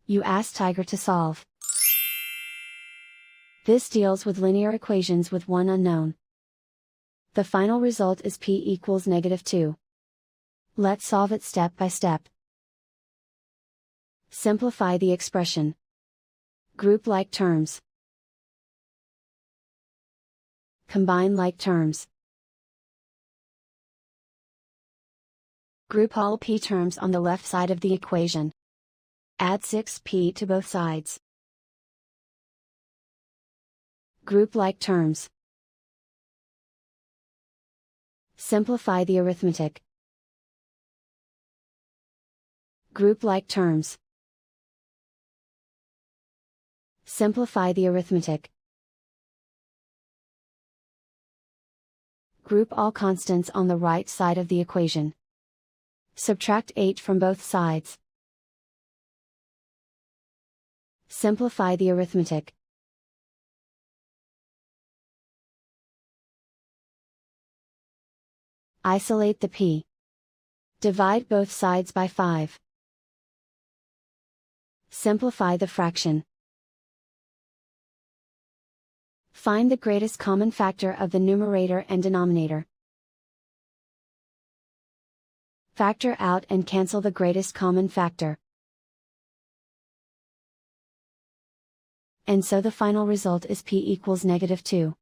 You ask Tiger to solve. This deals with linear equations with one unknown. The final result is p equals -2. Let's solve it step by step. Simplify the expression. Group like terms. Combine like terms. Group all p terms on the left side of the equation. Add 6p to both sides. Group like terms. Simplify the arithmetic. Group like terms. Simplify the arithmetic. Group all constants on the right side of the equation. Subtract 8 from both sides. Simplify the arithmetic. Isolate the p. Divide both sides by 5. Simplify the fraction. Find the greatest common factor of the numerator and denominator. Factor out and cancel the greatest common factor. And so the final result is p equals -2.